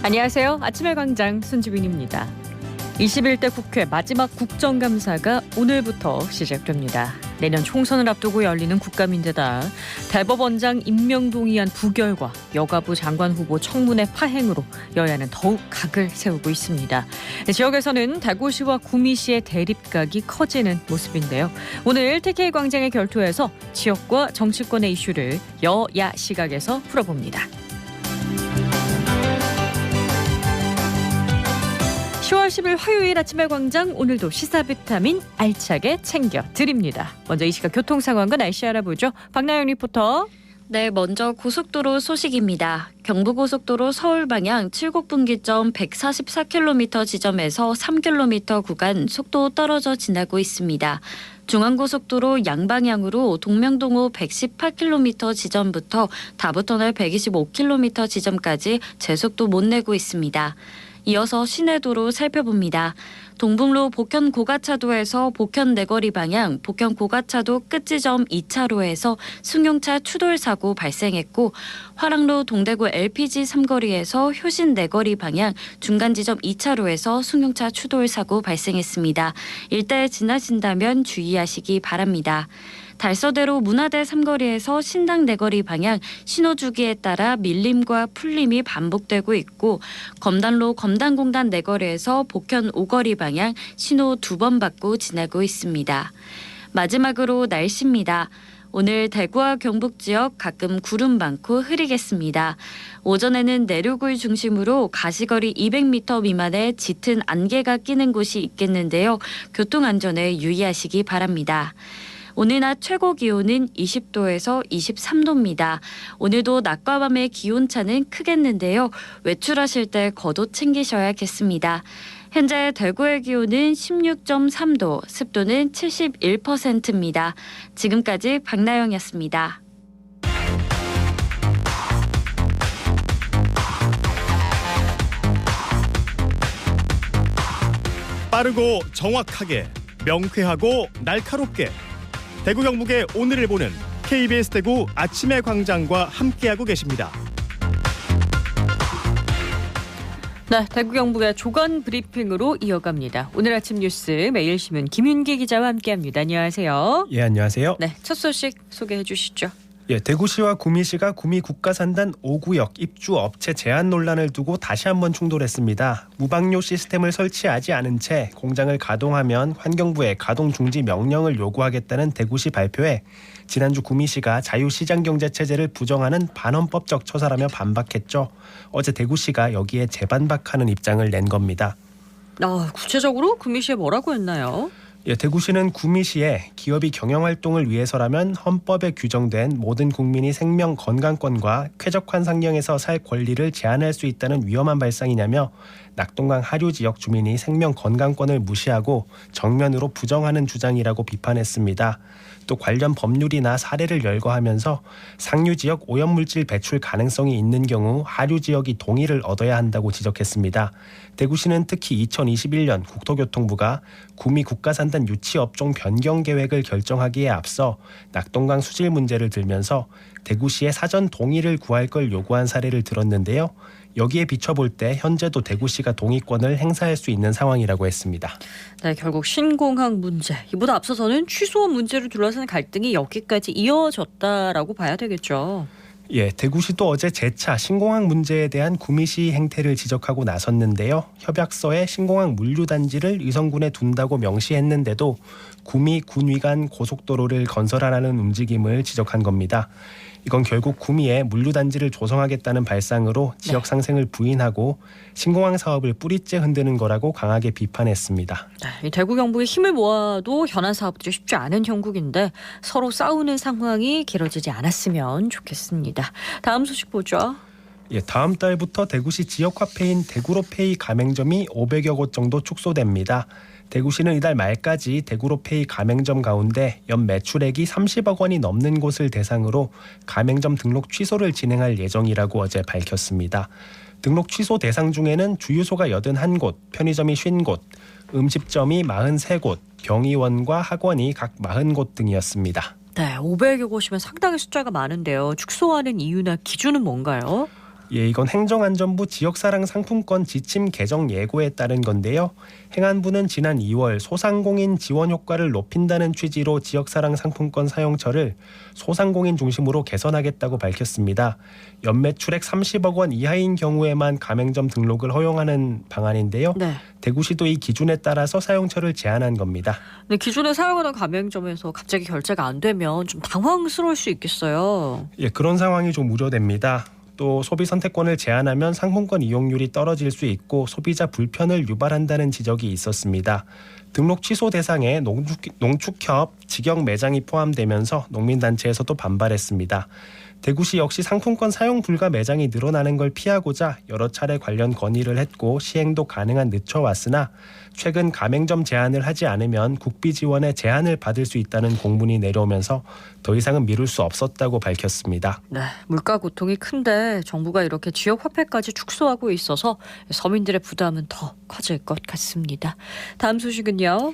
안녕하세요. 아침의 광장 손지빈입니다. 21대 국회 마지막 국정감사가 오늘부터 시작됩니다. 내년 총선을 앞두고 열리는 국감인데다 대법원장 임명 동의안 부결과 여가부 장관 후보 청문회 파행으로 여야는 더욱 각을 세우고 있습니다. 지역에서는 대구시와 구미시의 대립각이 커지는 모습인데요. 오늘 TK 광장의 결투에서 지역과 정치권의 이슈를 여야 시각에서 풀어봅니다. 10월 10일 화요일 아침의 광장, 오늘도 시사 비타민 알차게 챙겨드립니다. 먼저 이 시각 교통 상황과 날씨 알아보죠. 박나영 리포터. 네, 먼저 고속도로 소식입니다. 경부고속도로 서울 방향 칠곡분기점 144km 지점에서 3km 구간 속도 떨어져 지나고 있습니다. 중앙고속도로 양방향으로 동명동호 118km 지점부터 다부터널 125km 지점까지 제속도 못 내고 있습니다. 이어서 시내도로 살펴봅니다. 동북로 복현 고가차도에서 복현 내거리 방향 복현 고가차도 끝지점 2차로에서 승용차 추돌 사고 발생했고, 화랑로 동대구 LPG 3거리에서 효신 내거리 방향 중간 지점 2차로에서 승용차 추돌 사고 발생했습니다. 일대 지나신다면 주의하시기 바랍니다. 달서대로 문화대 3거리에서 신당 내거리 방향 신호주기에 따라 밀림과 풀림이 반복되고 있고, 검단로 검단공단 내거리에서 복현 5거리 방향 신호 2번 받고 지나고 있습니다. 마지막으로 날씨입니다. 오늘 대구와 경북 지역 가끔 구름 많고 흐리겠습니다. 오전에는 내륙을 중심으로 가시거리 200m 미만의 짙은 안개가 끼는 곳이 있겠는데요. 교통안전에 유의하시기 바랍니다. 오늘 낮 최고 기온은 20도에서 23도입니다. 오늘도 낮과 밤의 기온차는 크겠는데요. 외출하실 때 겉옷 챙기셔야겠습니다. 현재 대구의 기온은 16.3도, 습도는 71%입니다. 지금까지 박나영이었습니다. 빠르고 정확하게, 명쾌하고 날카롭게, 대구 경북의 오늘을 보는 KBS 대구 아침의 광장과 함께하고 계십니다. 네, 대구 경북의 조간 브리핑으로 이어갑니다. 오늘 아침 뉴스 매일신문 김윤기 기자와 함께합니다. 안녕하세요. 예, 안녕하세요. 네, 첫 소식 소개해 주시죠. 예, 대구시와 구미시가 구미 국가산단 5구역 입주 업체 제한 논란을 두고 다시 한번 충돌했습니다. 무방료 시스템을 설치하지 않은 채 공장을 가동하면 환경부에 가동 중지 명령을 요구하겠다는 대구시 발표에 지난주 구미시가 자유시장경제체제를 부정하는 반헌법적 처사라며 반박했죠. 어제 대구시가 여기에 재반박하는 입장을 낸 겁니다. 구체적으로 구미시에 뭐라고 했나요? 예, 대구시는 구미시에 기업이 경영활동을 위해서라면 헌법에 규정된 모든 국민이 생명 건강권과 쾌적한 환경에서 살 권리를 제한할 수 있다는 위험한 발상이냐며 낙동강 하류 지역 주민이 생명 건강권을 무시하고 정면으로 부정하는 주장이라고 비판했습니다. 또 관련 법률이나 사례를 열거하면서 상류 지역 오염물질 배출 가능성이 있는 경우 하류 지역이 동의를 얻어야 한다고 지적했습니다. 대구시는 특히 2021년 국토교통부가 구미 국가산단 유치 업종 변경 계획을 결정하기에 앞서 낙동강 수질 문제를 들면서 대구시의 사전 동의를 구할 걸 요구한 사례를 들었는데요. 여기에 비춰볼 때 현재도 대구시가 동의권을 행사할 수 있는 상황이라고 했습니다. 네, 결국 신공항 문제, 이보다 앞서서는 취소 문제를 둘러싼 갈등이 여기까지 이어졌다라고 봐야 되겠죠. 예, 대구시도 어제 재차 신공항 문제에 대한 구미시 행태를 지적하고 나섰는데요. 협약서에 신공항 물류단지를 의성군에 둔다고 명시했는데도 구미 군위 간 고속도로를 건설하라는 움직임을 지적한 겁니다. 이건 결국 구미에 물류단지를 조성하겠다는 발상으로 지역 상생을 부인하고 신공항 사업을 뿌리째 흔드는 거라고 강하게 비판했습니다. 네, 대구 경북이 힘을 모아도 현안 사업들이 쉽지 않은 형국인데 서로 싸우는 상황이 길어지지 않았으면 좋겠습니다. 다음 소식 보죠. 예, 다음 달부터 대구시 지역화폐인 대구로페이 가맹점이 500여 곳 정도 축소됩니다. 대구시는 이달 말까지 대구로페이 가맹점 가운데 연 매출액이 30억 원이 넘는 곳을 대상으로 가맹점 등록 취소를 진행할 예정이라고 어제 밝혔습니다. 등록 취소 대상 중에는 주유소가 81곳, 편의점이 50곳, 음식점이 43곳, 병의원과 학원이 각 40곳 등이었습니다. 네, 500여 곳이면 상당히 숫자가 많은데요. 축소하는 이유나 기준은 뭔가요? 예, 이건 행정안전부 지역사랑 상품권 지침 개정 예고에 따른 건데요. 행안부는 지난 2월 소상공인 지원 효과를 높인다는 취지로 지역사랑 상품권 사용처를 소상공인 중심으로 개선하겠다고 밝혔습니다. 연매출액 30억 원 이하인 경우에만 가맹점 등록을 허용하는 방안인데요. 네. 대구시도 이 기준에 따라서 사용처를 제한한 겁니다. 네, 기존에 사용하는 가맹점에서 갑자기 결제가 안 되면 좀 당황스러울 수 있겠어요. 예, 그런 상황이 좀 우려됩니다. 또 소비 선택권을 제한하면 상품권 이용률이 떨어질 수 있고 소비자 불편을 유발한다는 지적이 있었습니다. 등록 취소 대상에 농축협, 직영 매장이 포함되면서 농민단체에서도 반발했습니다. 대구시 역시 상품권 사용 불가 매장이 늘어나는 걸 피하고자 여러 차례 관련 건의를 했고 시행도 가능한 늦춰왔으나 최근 가맹점 제한을 하지 않으면 국비 지원에 제한을 받을 수 있다는 공문이 내려오면서 더 이상은 미룰 수 없었다고 밝혔습니다. 네, 물가 고통이 큰데 정부가 이렇게 지역 화폐까지 축소하고 있어서 서민들의 부담은 더 커질 것 같습니다. 다음 소식은요.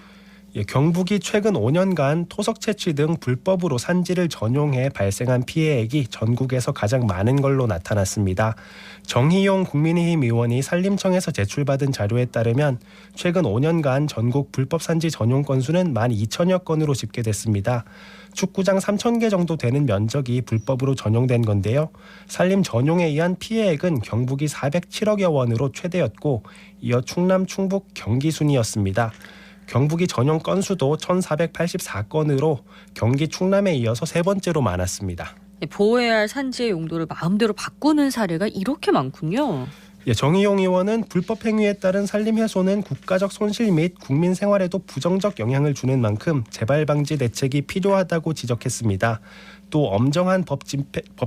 예, 경북이 최근 5년간 토속 채취 등 불법으로 산지를 전용해 발생한 피해액이 전국에서 가장 많은 걸로 나타났습니다. 정희용 국민의힘 의원이 산림청에서 제출받은 자료에 따르면 최근 5년간 전국 불법 산지 전용 건수는 12,000여 건으로 집계됐습니다. 축구장 3,000개 정도 되는 면적이 불법으로 전용된 건데요. 산림 전용에 의한 피해액은 경북이 407억여 원으로 최대였고 이어 충남, 충북, 경기 순이었습니다. 경북이 전용 건수도 1,484건으로 경기 충남에 이어서 세 번째로 많았습니다. 보호해야 할 산지의 용도를 마음대로 바꾸는 사례가 이렇게 많군요. 예, 정의용 의원은 불법 행위에 따른 산림 훼손은 국가적 손실 및 국민 생활에도 부정적 영향을 주는 만큼 재발 방지 대책이 필요하다고 지적했습니다. 또 엄정한 법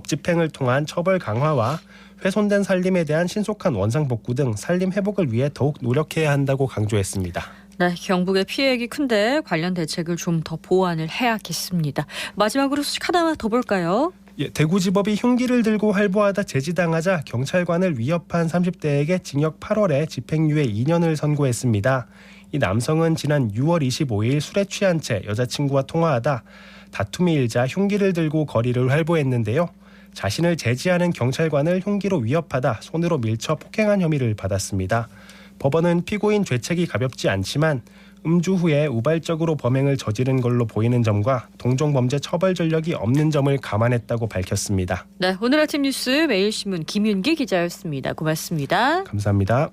집행을 통한 처벌 강화와 훼손된 산림에 대한 신속한 원상 복구 등 산림 회복을 위해 더욱 노력해야 한다고 강조했습니다. 네, 경북의 피해액이 큰데 관련 대책을 좀 더 보완을 해야겠습니다. 마지막으로 소식 하나만 더 볼까요? 예, 대구지법이 흉기를 들고 활보하다 제지당하자 경찰관을 위협한 30대에게 징역 8월에 집행유예 2년을 선고했습니다. 이 남성은 지난 6월 25일 술에 취한 채 여자친구와 통화하다 다툼이 일자 흉기를 들고 거리를 활보했는데요. 자신을 제지하는 경찰관을 흉기로 위협하다 손으로 밀쳐 폭행한 혐의를 받았습니다. 법원은 피고인 죄책이 가볍지 않지만 음주 후에 우발적으로 범행을 저지른 걸로 보이는 점과 동종범죄 처벌 전력이 없는 점을 감안했다고 밝혔습니다. 네, 오늘 아침 뉴스 매일신문 김윤기 기자였습니다. 고맙습니다. 감사합니다.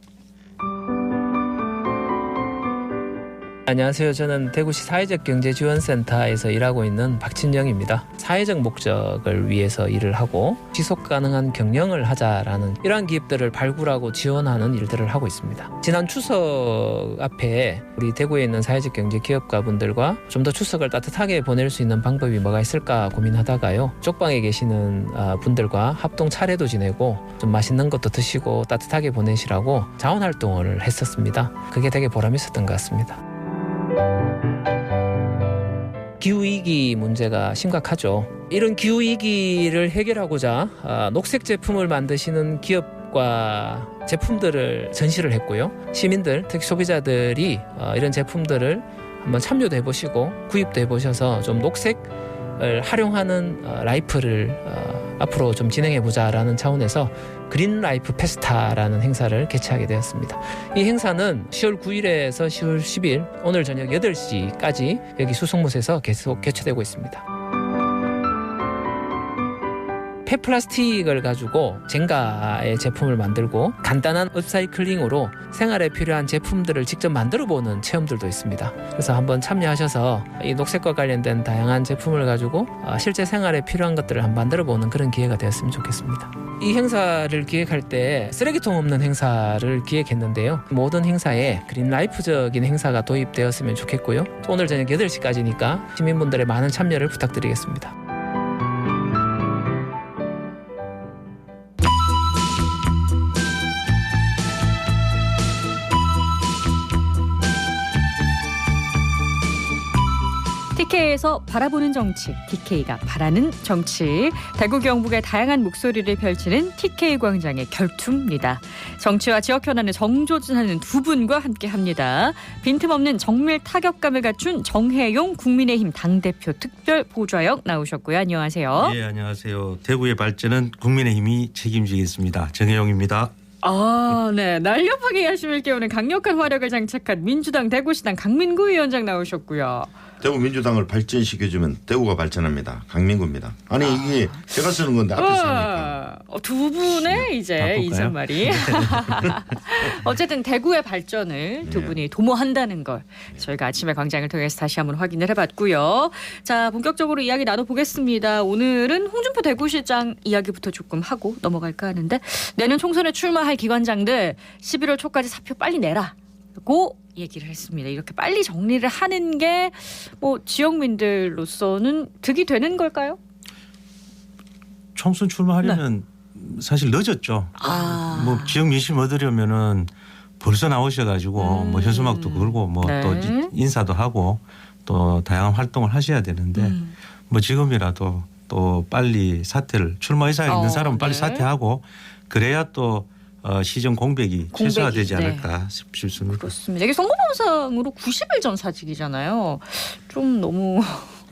안녕하세요. 저는 대구시 사회적경제지원센터에서 일하고 있는 박진영입니다. 사회적 목적을 위해서 일을 하고 지속가능한 경영을 하자라는 이러한 기업들을 발굴하고 지원하는 일들을 하고 있습니다. 지난 추석 앞에 우리 대구에 있는 사회적 경제 기업가분들과 좀 더 추석을 따뜻하게 보낼 수 있는 방법이 뭐가 있을까 고민하다가요. 쪽방에 계시는 분들과 합동 차례도 지내고 좀 맛있는 것도 드시고 따뜻하게 보내시라고 자원활동을 했었습니다. 그게 되게 보람 있었던 것 같습니다. 기후위기 문제가 심각하죠. 이런 기후위기를 해결하고자 녹색 제품을 만드시는 기업과 제품들을 전시를 했고요. 시민들, 특히 소비자들이 이런 제품들을 한번 참여도 해보시고 구입도 해보셔서 좀 녹색을 활용하는 라이프를 앞으로 좀 진행해보자라는 차원에서 그린 라이프 페스타라는 행사를 개최하게 되었습니다. 이 행사는 10월 9일에서 10월 10일 오늘 저녁 8시까지 여기 수성못에서 계속 개최되고 있습니다. 폐플라스틱을 가지고 젠가의 제품을 만들고 간단한 업사이클링으로 생활에 필요한 제품들을 직접 만들어보는 체험들도 있습니다. 그래서 한번 참여하셔서 이 녹색과 관련된 다양한 제품을 가지고 실제 생활에 필요한 것들을 한번 만들어보는 그런 기회가 되었으면 좋겠습니다. 이 행사를 기획할 때 쓰레기통 없는 행사를 기획했는데요. 모든 행사에 그린라이프적인 행사가 도입되었으면 좋겠고요. 또 오늘 저녁 8시까지니까 시민분들의 많은 참여를 부탁드리겠습니다. TK에서 바라보는 정치, TK가 바라는 정치. 대구 경북의 다양한 목소리를 펼치는 TK 광장의 결투입니다. 정치와 지역 현안을 정조준하는 두 분과 함께합니다. 빈틈없는 정밀 타격감을 갖춘 정혜용 국민의힘 당대표 특별 보좌역 나오셨고요. 안녕하세요. 예, 안녕하세요. 대구의 발전은 국민의힘이 책임지겠습니다. 정혜용입니다. 아, 네. 날렵하게 야심을 깨우는 강력한 화력을 장착한 민주당 대구시당 강민구 위원장 나오셨고요. 대구 민주당을 발전시켜주면 대구가 발전합니다. 강민구입니다. 아니 이게 제가 쓰는 건데 앞에 쓰니까. 두 분의 이제 바꿀까요? 인사말이. 어쨌든 대구의 발전을 두 분이 도모한다는 걸 저희가 아침에 광장을 통해서 다시 한번 확인을 해봤고요. 자, 본격적으로 이야기 나눠보겠습니다. 오늘은 홍준표 대구시장 이야기부터 조금 하고 넘어갈까 하는데 내년 총선에 출마할 기관장들 11월 초까지 사표 빨리 내라고 얘기를 했습니다. 이렇게 빨리 정리를 하는 게 뭐 지역민들로서는 득이 되는 걸까요? 총선 출마하려면 사실 늦었죠. 뭐 지역 민심 얻으려면은 벌써 나오셔가지고 뭐 현수막도 걸고 뭐 또 네. 인사도 하고 또 다양한 활동을 하셔야 되는데 뭐 지금이라도 또 빨리 사퇴를 출마 의사가 있는 사람은 빨리 네. 사퇴하고 그래야 또 시정 공백이 최소화되지 네. 않을까 싶습니다. 그렇습니다. 이게 선거법상으로 90일 전 사직이잖아요. 좀 너무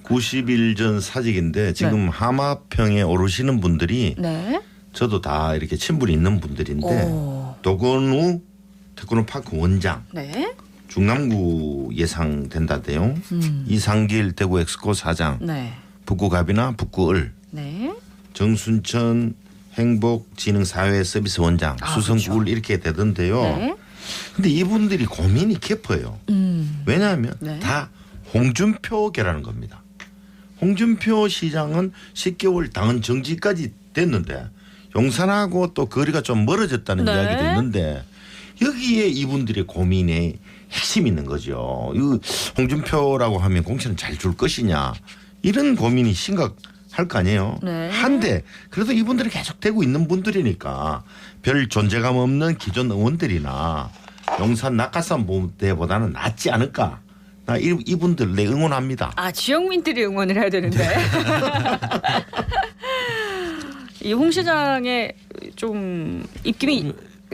90일 전 사직인데 지금 하마평에 오르시는 분들이 네. 저도 다 이렇게 친분이 있는 분들인데 도건우 테크노파크 원장, 네. 중남구 예상된다대요. 이상길 대구 엑스코 사장, 네. 북구갑이나 북구을, 네. 정순천 행복진흥사회서비스 원장, 수성구을 그렇죠. 이렇게 되던데요. 네. 근데 이분들이 고민이 깊어요. 왜냐하면 네. 다 홍준표계라는 겁니다. 홍준표 시장은 10개월 당헌 정지까지 됐는데 용산하고 또 거리가 좀 멀어졌다는 네. 이야기도 있는데 여기에 이분들의 고민의 핵심이 있는 거죠. 이 홍준표라고 하면 공천을 잘 줄 것이냐 이런 고민이 심각할 거 아니에요. 네. 한데 그래도 이분들이 계속 되고 있는 분들이니까 별 존재감 없는 기존 의원들이나 용산 낙하산 부대보다는 낫지 않을까. 나 이분들 내 응원합니다. 아, 지역민들이 응원을 해야 되는데. 이 홍 시장의 좀 입김이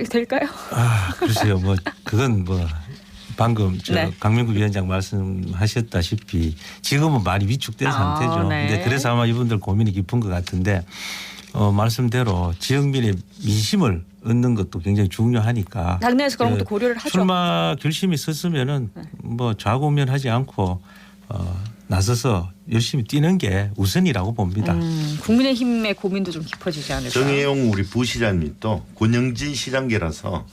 될까요? 아, 글쎄요. 뭐 그건 뭐 방금 네. 강민구 위원장 말씀하셨다시피 지금은 많이 위축된 상태죠. 네. 근데 그래서 아마 이분들 고민이 깊은 것 같은데 말씀대로 지역민의 민심을 얻는 것도 굉장히 중요하니까 당내에서 그런 것도 고려를 하죠. 출마 결심이 섰으면은 뭐 좌고우면하지 않고 나서서 열심히 뛰는 게 우선이라고 봅니다. 국민의힘의 고민도 좀 깊어지지 않을까. 정혜용 우리 부시장님 또 권영진 시장계라서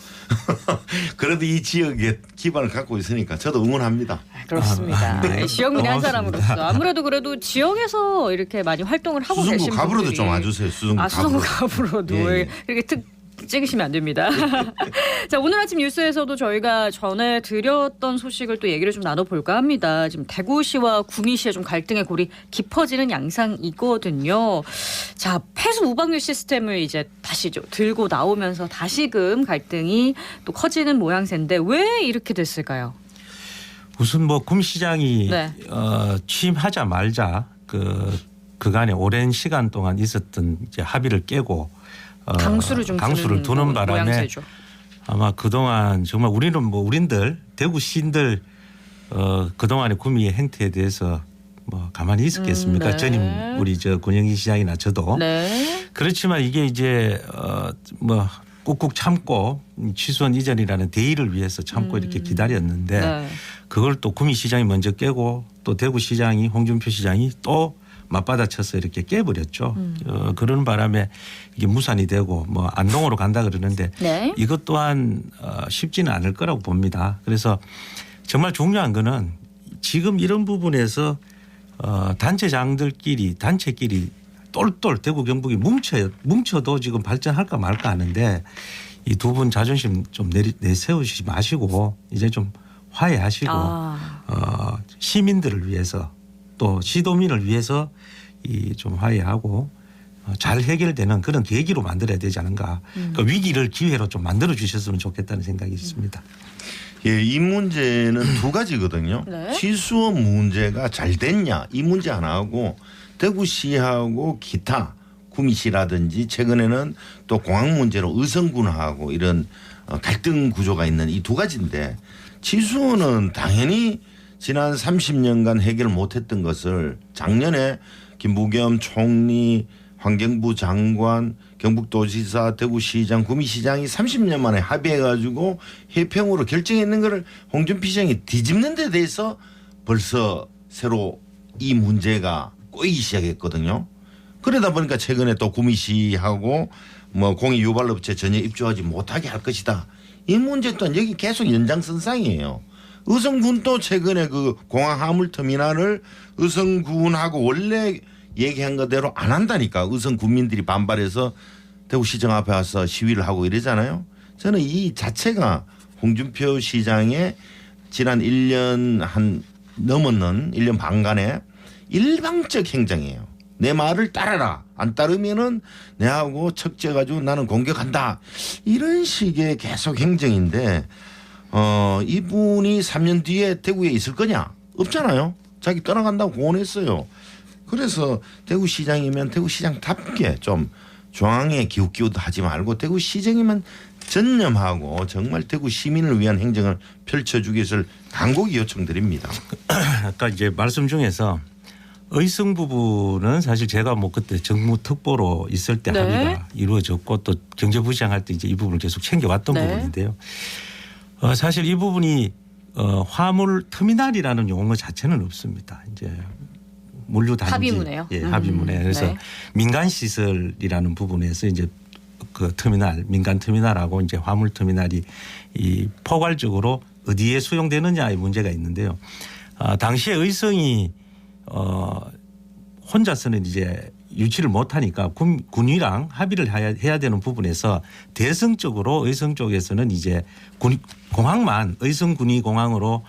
그래도 이 지역에 기반을 갖고 있으니까 저도 응원합니다. 그렇습니다. 네. 지역민의 한 고맙습니다. 사람으로서 아무래도 그래도 지역에서 이렇게 많이 활동을 하고 계신 수성구 갑으로도 분들이. 좀 와주세요. 수성구 아, 수성구 갑으로. 갑으로도 예. 이렇게 찍으시면 안 됩니다. 자, 오늘 아침 뉴스에서도 저희가 전해드렸던 소식을 또 얘기를 좀 나눠볼까 합니다. 지금 대구시와 구미시의 좀 갈등의 골이 깊어지는 양상이거든요. 자, 폐수 우방류 시스템을 이제 다시 좀 들고 나오면서 다시금 갈등이 또 커지는 모양새인데 왜 이렇게 됐을까요? 우선 뭐 구미시장이 네. 취임하자 말자 그간에 오랜 시간 동안 있었던 이제 합의를 깨고 강수를 좀 두는 바람에 모양새죠. 아마 그동안 정말 우리는 뭐 우린들 대구 시인들 그동안의 구미의 행태에 대해서 뭐 가만히 있었겠습니까? 네. 전임 우리 권영희 시장이나 저도 네. 그렇지만 이게 이제 뭐 꾹꾹 참고 취소원 이전이라는 대의를 위해서 참고 이렇게 기다렸는데 네. 그걸 또 구미시장이 먼저 깨고 또 대구시장이 홍준표 시장이 또 맞받아쳐서 이렇게 깨버렸죠. 그러는 바람에 이게 무산이 되고 뭐 안동으로 간다 그러는데 네. 이것 또한 쉽지는 않을 거라고 봅니다. 그래서 정말 중요한 거는 지금 이런 부분에서 단체끼리 똘똘 대구 경북이 뭉쳐도 지금 발전할까 말까 하는데 이 두 분 자존심 좀 내세우시지 마시고 이제 좀 화해하시고 시민들을 위해서 또 시도민을 위해서 이 좀 화해하고 잘 해결되는 그런 계기로 만들어야 되지 않은가. 그러니까 위기를 기회로 좀 만들어 주셨으면 좋겠다는 생각이 있습니다. 예, 이 문제는 두 가지거든요. 네. 취수업 문제가 잘 됐냐 이 문제 하나하고 대구시하고 기타 구미시라든지 최근에는 또 공항 문제로 의성군하고 이런 갈등 구조가 있는 이 두 가지인데 취수원은 당연히 지난 30년간 해결 못했던 것을 작년에 김부겸 총리, 환경부 장관, 경북도지사, 대구시장, 구미시장이 30년 만에 합의해가지고 해평으로 결정했는 거를 홍준표 시장이 뒤집는 데 대해서 벌써 새로 이 문제가 꼬이기 시작했거든요. 그러다 보니까 최근에 또 구미시하고 뭐 공익 유발업체 전혀 입주하지 못하게 할 것이다. 이 문제 또한 여기 계속 연장선상이에요. 의성군도 최근에 그 공항 화물터미널을 의성군하고 원래 얘기한 거대로 안 한다니까. 의성 군민들이 반발해서 대구시장 앞에 와서 시위를 하고 이러잖아요. 저는 이 자체가 홍준표 시장의 지난 1년 한 넘었는 1년 반간의 일방적 행정이에요. 내 말을 따라라. 안 따르면은 내하고 척지해가지고 나는 공격한다. 이런 식의 계속 행정인데 이분이 3년 뒤에 대구에 있을 거냐? 없잖아요. 자기 떠나간다고 공언했어요. 그래서 대구시장이면 대구시장답게 좀 중앙에 기웃기웃 하지 말고 대구시장이면 전념하고 정말 대구 시민을 위한 행정을 펼쳐주기 위해서 간곡히 요청드립니다. 아까 이제 말씀 중에서 의성 부분은 사실 제가 뭐 그때 정무 특보로 있을 때 네. 합의가 이루어졌고 또 경제부시장 할 때 이제 이 부분을 계속 챙겨왔던 네. 부분인데요. 사실 이 부분이 화물 터미널이라는 용어 자체는 없습니다. 이제 물류 단지 합의문에요. 예, 합의문에 그래서 네. 민간 시설이라는 부분에서 이제 그 터미널 민간 터미널하고 이제 화물 터미널이 이 포괄적으로 어디에 수용되느냐의 문제가 있는데요. 당시에 의성이 혼자서는 이제 유치를 못하니까 군위랑 합의를 해야 되는 부분에서 대성적으로 의성 쪽에서는 이제 공항만 의성군위공항으로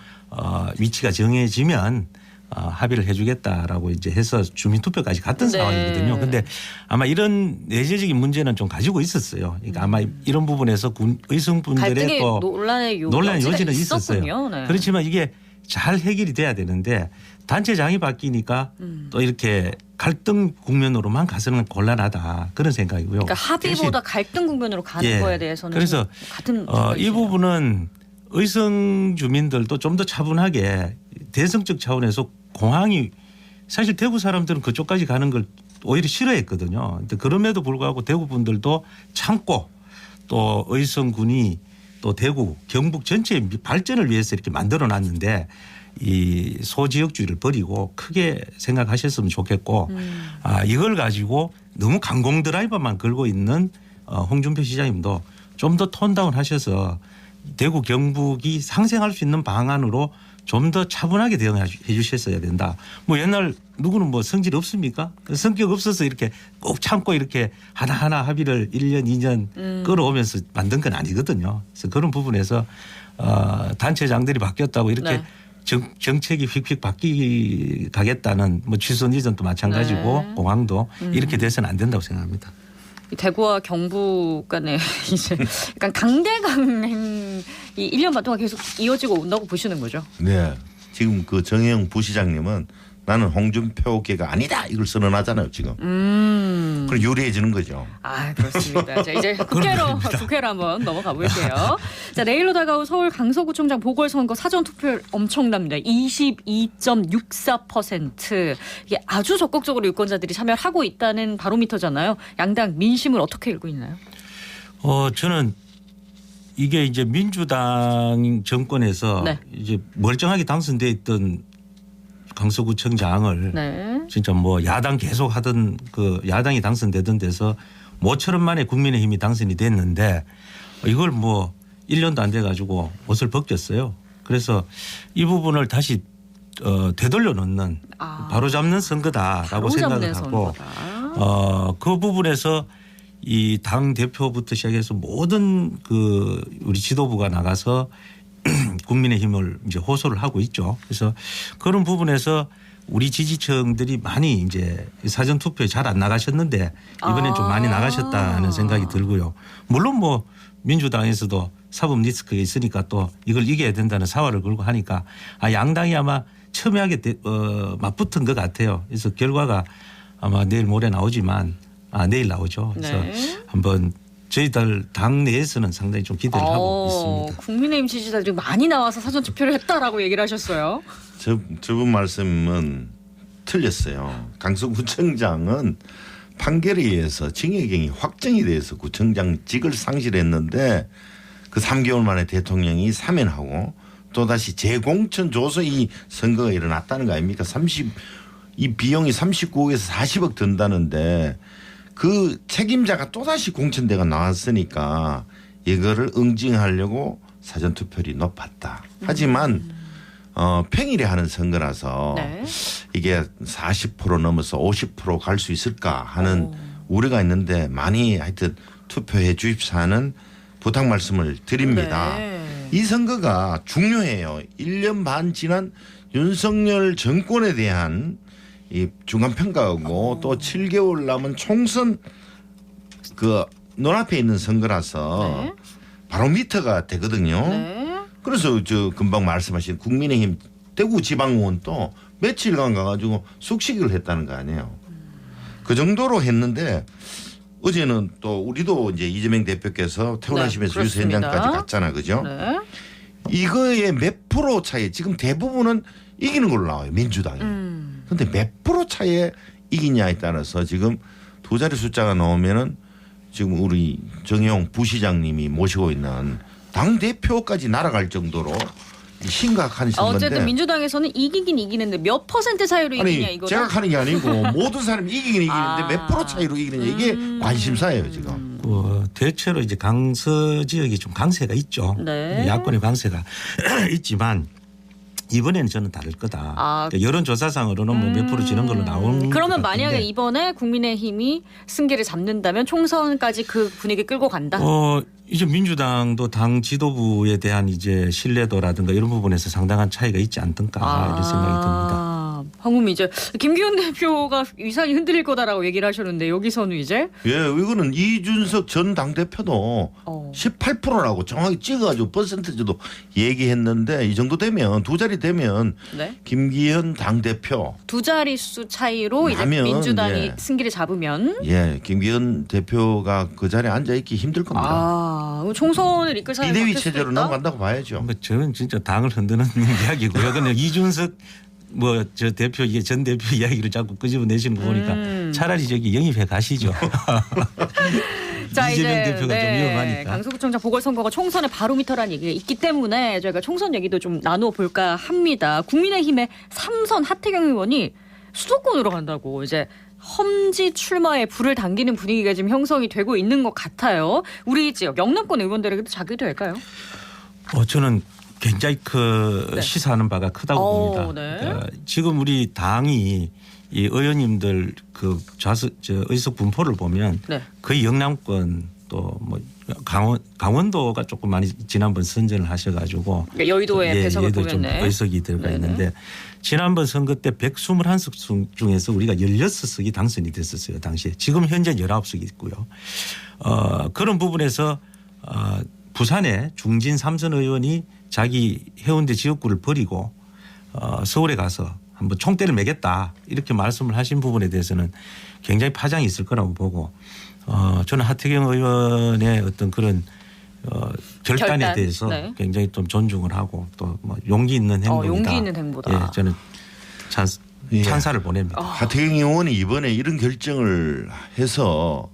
위치가 정해지면 합의를 해주겠다라고 이제 해서 주민투표까지 갔던 네. 상황이거든요. 그런데 아마 이런 내재적인 문제는 좀 가지고 있었어요. 그러니까 아마 이런 부분에서 의성분들의 갈등의 또 논란의 여지는 있었어요. 네. 그렇지만 이게 잘 해결이 돼야 되는데 단체장이 바뀌니까 또 이렇게 갈등 국면으로만 가서는 곤란하다 그런 생각이고요. 그러니까 합의보다 갈등 국면으로 가는 예. 거에 대해서는 그래서 같은 이 부분은 의성 주민들도 좀 더 차분하게 대성적 차원에서 공항이 사실 대구 사람들은 그쪽까지 가는 걸 오히려 싫어했거든요. 근데 그럼에도 불구하고 대구 분들도 참고 또 의성군이 또 대구 경북 전체의 발전을 위해서 이렇게 만들어 놨는데 이 소지역주의를 버리고 크게 생각하셨으면 좋겠고 이걸 가지고 너무 강공 드라이버만 걸고 있는 홍준표 시장님도 좀 더 톤다운 하셔서 대구 경북이 상생할 수 있는 방안으로 좀 더 차분하게 대응해 주셨어야 된다. 뭐 옛날 누구는 뭐 성질 없습니까? 성격 없어서 이렇게 꼭 참고 이렇게 하나하나 합의를 1년 2년 끌어오면서 만든 건 아니거든요. 그래서 그런 부분에서 단체장들이 바뀌었다고 이렇게 네. 정책이 휙휙 바뀌가겠다는 뭐 취선 이전도 마찬가지고 네. 공항도 이렇게 돼서는 안 된다고 생각합니다. 이 대구와 경북 간에 이제 약간 강대강행이 1년 반 동안 계속 이어지고 온다고 보시는 거죠? 네. 지금 그 정혜영 부시장님은 나는 홍준표계가 아니다 이걸 선언하잖아요 지금. 그럼 유리해지는 거죠. 아 그렇습니다. 자 이제 국회로 한번 넘어가 볼게요. 자 내일로 다가올 서울 강서구청장 보궐선거 사전 투표율 엄청납니다. 22.64%. 이게 아주 적극적으로 유권자들이 참여를 하고 있다는 바로미터잖아요. 양당 민심을 어떻게 읽고 있나요? 저는 이게 이제 민주당 정권에서 네. 이제 멀쩡하게 당선돼 있던 강서구청장을 네. 진짜 뭐 야당 계속 하던 그 야당이 당선되던 데서 모처럼 만에 국민의힘이 당선이 됐는데 이걸 뭐 1년도 안 돼 가지고 옷을 벗겼어요. 그래서 이 부분을 다시 되돌려 놓는 바로 잡는 선거다라고 생각을 하고 그 부분에서 이 당 대표부터 시작해서 모든 그 우리 지도부가 나가서 국민의힘을 이제 호소를 하고 있죠. 그래서 그런 부분에서 우리 지지층들이 많이 이제 사전 투표에 잘 안 나가셨는데 이번엔 좀 많이 나가셨다는 생각이 들고요. 물론 뭐 민주당에서도 사법 리스크가 있으니까 또 이걸 이겨야 된다는 사활을 걸고 하니까 양당이 아마 첨예하게 맞붙은 것 같아요. 그래서 결과가 아마 내일 모레 나오지만 내일 나오죠. 그래서 네. 한번 저희들 당 내에서는 상당히 좀 기대를 하고 있습니다. 국민의힘 지지자들이 많이 나와서 사전 투표를 했다라고 얘기를 하셨어요. 저분 말씀은 틀렸어요. 강서구청장은 판결에 의해서 징역형이 확정이 돼서 구청장직을 상실했는데 그 3개월 만에 대통령이 사면하고 또다시 재공천 줘서 이 선거가 일어났다는 거 아닙니까? 이 비용이 39억에서 40억 든다는데 그 책임자가 또다시 공천대가 나왔으니까 이거를 응징하려고 사전투표율이 높았다. 하지만 평일에 하는 선거라서 네. 이게 40% 넘어서 50% 갈 수 있을까 하는 우려가 있는데 많이 하여튼 투표해 주십사 하는 부탁 말씀을 드립니다. 네. 이 선거가 중요해요. 1년 반 지난 윤석열 정권에 대한 이 중간평가하고 또 7개월 남은 총선 그 눈앞에 있는 선거라서 네. 바로미터가 되거든요. 네. 그래서 저 금방 말씀하신 국민의힘 대구 지방의원도 며칠간 가가지고 숙식을 했다는 거 아니에요. 그 정도로 했는데 어제는 또 우리도 이제 이재명 대표께서 퇴원하시면서 네, 뉴스 그렇습니다. 현장까지 갔잖아, 그죠? 네. 이거의 몇 프로 차이 지금 대부분은 이기는 걸로 나와요, 민주당이. 그런데 몇 프로 차이에 이기냐에 따라서 지금 두 자리 숫자가 나오면은 지금 우리 정영 부시장님이 모시고 있는 당 대표까지 날아갈 정도로 심각한 선거인데. 어쨌든 민주당에서는 이기긴 이기는데 몇 %, 차이로 이기냐 아니 이거. 제가 하는 게 아니고 모든 사람이 이기긴 이기는데 몇 프로 차이로 이기느냐 이게 관심사예요 지금. 대체로 이제 강서 지역이 좀 강세가 있죠. 네. 야권의 강세가 있지만 이번에는 저는 다를 거다. 그러니까 여론조사상으로는 뭐 몇 프로 지는 걸로 나온. 그러면 것 만약에 같은데. 이번에 국민의힘이 승기를 잡는다면 총선까지 그 분위기 끌고 간다. 이제 민주당도 당 지도부에 대한 이제 신뢰도라든가 이런 부분에서 상당한 차이가 있지 않던가 이런 생각이 듭니다. 방금 이제 김기현 대표가 위상이 흔들릴 거다라고 얘기를 하셨는데 여기서는 이제 예, 이거는 이준석 전 당대표도 18%라고 정확히 찍어가지고 퍼센트지도 얘기했는데 이 정도 되면 두 자리 되면 네. 김기현 당대표 두 자릿수 차이로 이제 나면, 민주당이 예. 승기를 잡으면 김기현 대표가 그 자리에 앉아있기 힘들 겁니다. 총선을 이끌 사람이 비대위 바뀔 수도 체제로 있다? 넘어간다고 봐야죠. 뭐 저는 진짜 당을 흔드는 이야기고요. 근데 이준석 뭐 저 대표 전 대표 이야기를 자꾸 끄집어내시는 거 보니까 차라리 저기 영입해 가시죠. 자, 이재명 이제 대표가 좀 위험하니까. 강서구청장 보궐선거가 총선의 바로미터라는 얘기가 있기 때문에 저희가 총선 얘기도 좀 나눠볼까 합니다. 국민의힘의 3선 하태경 의원이 수도권으로 간다고 이제 험지 출마에 불을 당기는 분위기가 지금 형성이 되고 있는 것 같아요. 우리 지역 영남권 의원들에게도 자극이 될까요? 저는 굉장히 네. 시사하는 바가 크다고 봅니다. 네. 그러니까 지금 우리 당이 이 의원님들 그 의석 분포를 보면 네. 거의 영남권 또 뭐 강원도가 조금 많이 지난번 선전을 하셔가지고 그러니까 여의도의 배석을 얘도 좀 보면 의석이 들어가 있는데 지난번 선거 때 121석 중에서 우리가 16석이 당선이 됐었어요. 당시에. 지금 현재 19석이 있고요. 그런 부분에서 부산의 중진 3선 의원이 자기 해운대 지역구를 버리고 서울에 가서 한번 총대를 매겠다 이렇게 말씀을 하신 부분에 대해서는 굉장히 파장이 있을 거라고 보고 저는 하태경 의원의 어떤 그런 결단에 대해서 네. 굉장히 좀 존중을 하고 또 뭐 용기 있는 행동이다. 용기 있는 행보다. 예, 저는 찬사를 보냅니다. 하태경 의원이 이번에 이런 결정을 해서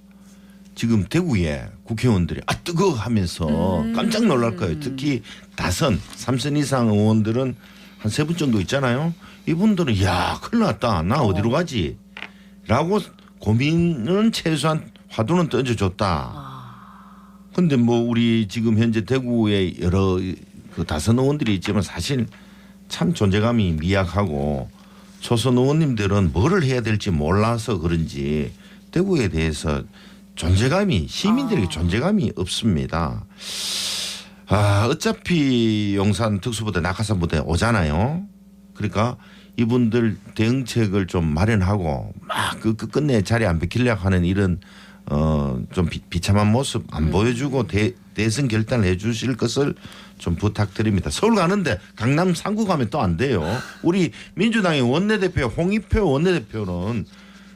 지금 대구에 국회의원들이 뜨거 하면서 깜짝 놀랄 거예요. 특히 다선 3선 이상 의원들은 한 3분 정도 있잖아요. 이분들은 야 큰일 났다. 나 어디로 가지? 라고 고민은 최소한 화두는 던져줬다. 근데 뭐 우리 지금 현재 대구에 여러 그 다선 의원들이 있지만 사실 참 존재감이 미약하고 초선 의원님들은 뭐를 해야 될지 몰라서 그런지 대구에 대해서 존재감이 시민들에게 존재감이 없습니다. 어차피 용산 특수부대 낙하산 부대 오잖아요. 그러니까 이분들 대응책을 좀 마련하고 막 끝내 자리 안 비키려고 하는 이런 좀 비참한 모습 안 보여주고 대선 결단을 해주실 것을 좀 부탁드립니다. 서울 가는데 강남 3구 가면 또 안 돼요. 우리 민주당의 원내대표 홍익표 원내대표는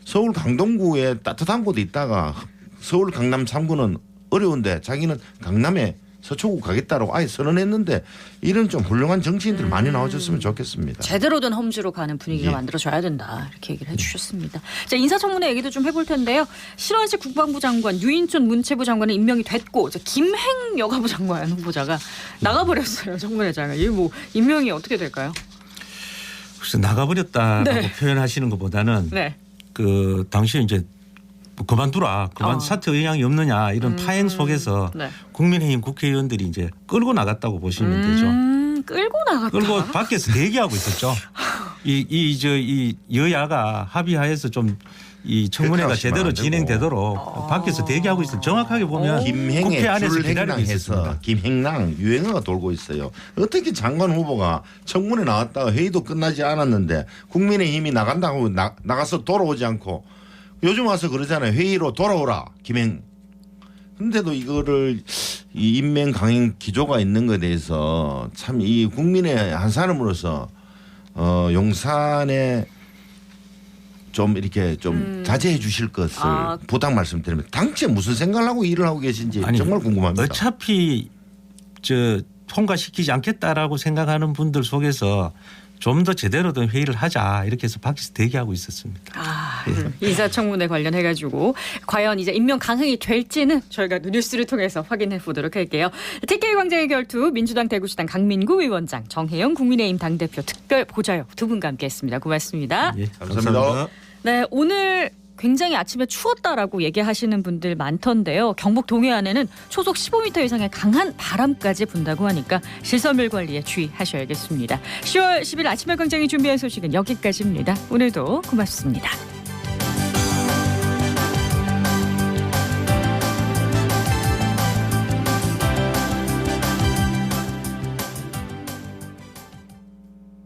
서울 강동구에 따뜻한 곳에 있다가 서울 강남 3구는 어려운데 자기는 강남에 서초구 가겠다라고 아예 선언했는데 이런 좀 훌륭한 정치인들 많이 나와줬으면 좋겠습니다. 제대로 된 험지로 가는 분위기가 예. 만들어져야 된다 이렇게 얘기를 해주셨습니다. 자, 인사청문회 얘기도 좀 해볼 텐데요. 신원식 국방부 장관, 유인촌 문체부 장관은 임명이 됐고 이제 김행 여가부 장관 후보자가 나가버렸어요. 청문회장을. 이게 뭐 임명이 어떻게 될까요? 그래서 나가버렸다라고 네. 표현하시는 것보다는 네. 그 당시에 이제 뭐 그만두라, 사퇴 의향이 없느냐 이런 파행 속에서 네. 국민의힘 국회의원들이 이제 끌고 나갔다고 보시면 되죠. 끌고 나갔다. 끌고 밖에서 대기하고 있었죠. 이 여야가 합의하에서 좀 이 청문회가 그렇게 제대로 하시면 안 되고. 진행되도록 밖에서 대기하고 있어요. 정확하게 보면 국회 김행의 안에서 기다리고 출행랑해서 있었습니다. 김행랑 유행어가 돌고 있어요. 어떻게 장관 후보가 청문회 나왔다가 회의도 끝나지 않았는데 국민의힘이 나간다고 나가서 돌아오지 않고 요즘 와서 그러잖아요. 회의로 돌아오라 김행. 근데도 이거를 이 인명 강행 기조가 있는 것에 대해서 참 이 국민의 한 사람으로서 용산에 좀 이렇게 좀 자제해 주실 것을 부탁 말씀드립니다. 당시에 무슨 생각을 하고 일을 하고 계신지 아니, 정말 궁금합니다. 어차피 통과시키지 않겠다라고 생각하는 분들 속에서 좀 더 제대로 된 회의를 하자 이렇게 해서 밖에서 대기하고 있었습니다. 인사청문회 관련해가지고 과연 이제 임명 강행이 될지는 저희가 뉴스를 통해서 확인해 보도록 할게요. TK 광장의 결투 민주당 대구시당 강민구 위원장, 정혜영 국민의힘 당대표 특별 보좌역 두 분과 함께했습니다. 고맙습니다. 예, 감사합니다. 네, 오늘 굉장히 아침에 추웠다라고 얘기하시는 분들 많던데요. 경북 동해안에는 초속 15m 이상의 강한 바람까지 분다고 하니까 실선물 관리에 주의하셔야겠습니다. 10월 10일 아침에 광장이 준비한 소식은 여기까지입니다. 오늘도 고맙습니다.